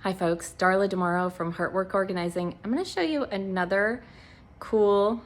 Hi folks, Darla DeMauro from HeartWork Organizing. I'm going to show you another cool,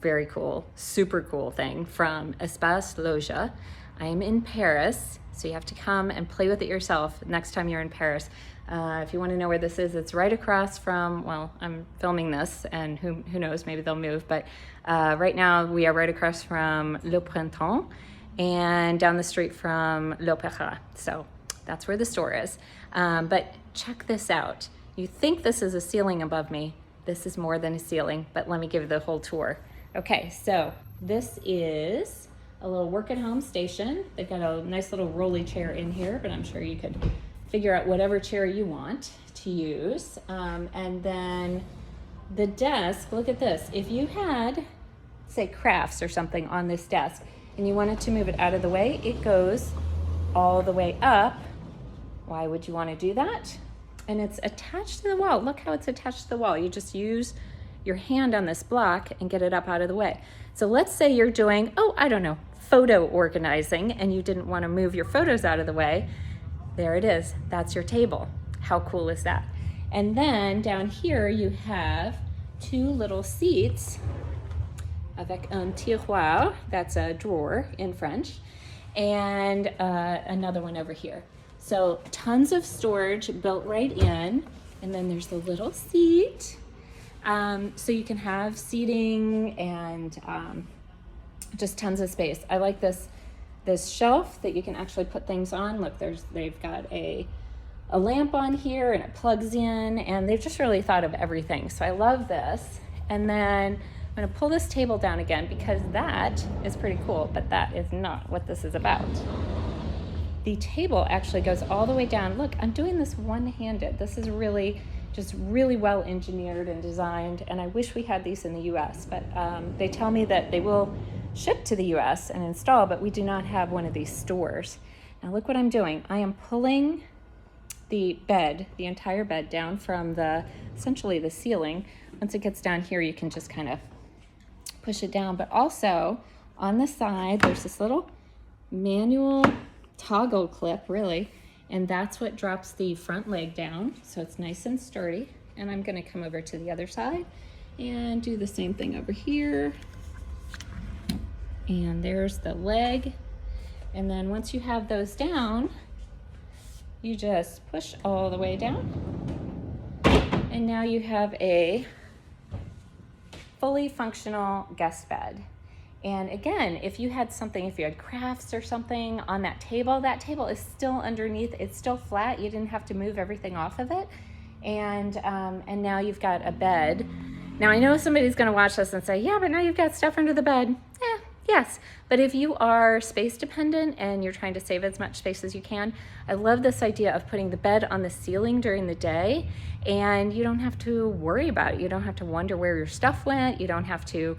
very cool, super cool thing from Espace Loggia. I am in Paris, so you have to come and play with it yourself next time you're in Paris. If you want to know where this is, it's right across from, well, I'm filming this and who knows, maybe they'll move, but right now we are right across from Le Printemps and down the street from L'Opéra. So that's where the store is. But check this out. You think this is a ceiling above me. This is more than a ceiling, but let me give you the whole tour. Okay, so this is a little work at home station. They've got a nice little rolly chair in here, but I'm sure you could figure out whatever chair you want to use. And then the desk, look at this. If you had, say, crafts or something on this desk and you wanted to move it out of the way, it goes all the way up. Why would you want to do that? And it's attached to the wall. Look how it's attached to the wall. You just use your hand on this block and get it up out of the way. So let's say you're doing, I don't know, photo organizing, and you didn't want to move your photos out of the way. There it is. That's your table. How cool is that? And then down here you have two little seats avec un tiroir. That's a drawer in French. And another one over here. So tons of storage built right in, and then there's the little seat. So you can have seating and just tons of space. I like this shelf that you can actually put things on. Look, they've got a lamp on here and it plugs in, and they've just really thought of everything. So I love this. And then I'm gonna pull this table down again because that is pretty cool, but that is not what this is about. The table actually goes all the way down. Look, I'm doing this one-handed. This is really well engineered and designed, and I wish we had these in the US, but they tell me that they will ship to the US and install, but we do not have one of these stores. Now look what I'm doing. I am pulling the bed, the entire bed, down from essentially the ceiling. Once it gets down here, you can just kind of push it down, but also on the side, there's this little manual toggle clip, really, and that's what drops the front leg down, so it's nice and sturdy. And I'm going to come over to the other side and do the same thing over here, and there's the leg. And then once you have those down, you just push all the way down, and now you have a fully functional guest bed. And again, if you had crafts or something on that table is still underneath, it's still flat. You didn't have to move everything off of it. And now you've got a bed. Now I know somebody's gonna watch this and say, yeah, but now you've got stuff under the bed. Yes, but if you are space dependent and you're trying to save as much space as you can, I love this idea of putting the bed on the ceiling during the day, and you don't have to worry about it. You don't have to wonder where your stuff went. You don't have to,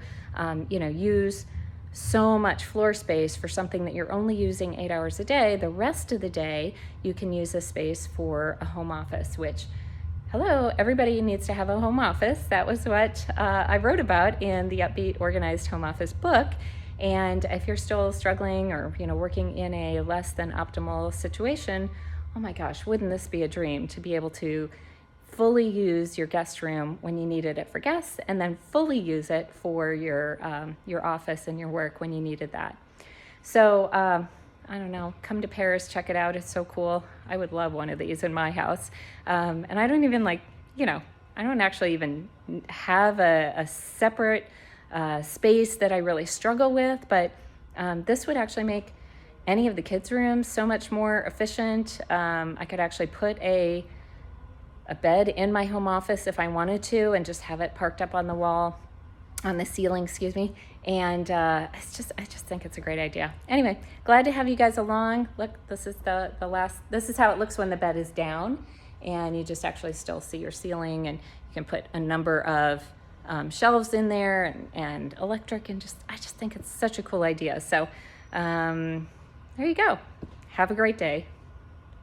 use so much floor space for something that you're only using 8 hours a day. The rest of the day, you can use this space for a home office, which, hello, everybody needs to have a home office. That was what I wrote about in the Upbeat Organized Home Office book. And if you're still struggling or working in a less than optimal situation, oh my gosh, wouldn't this be a dream to be able to fully use your guest room when you needed it for guests, and then fully use it for your office and your work when you needed that. So I don't know, come to Paris, check it out. It's so cool. I would love one of these in my house. And I don't even I don't actually even have a separate space that I really struggle with, but this would actually make any of the kids' rooms so much more efficient. I could actually put a bed in my home office if I wanted to, and just have it parked up on the wall, on the ceiling, excuse me. And I just think it's a great idea. Anyway, glad to have you guys along. Look, this is this is how it looks when the bed is down, and you just actually still see your ceiling, and you can put a number of shelves in there and electric, and I just think it's such a cool idea. So there you go. Have a great day.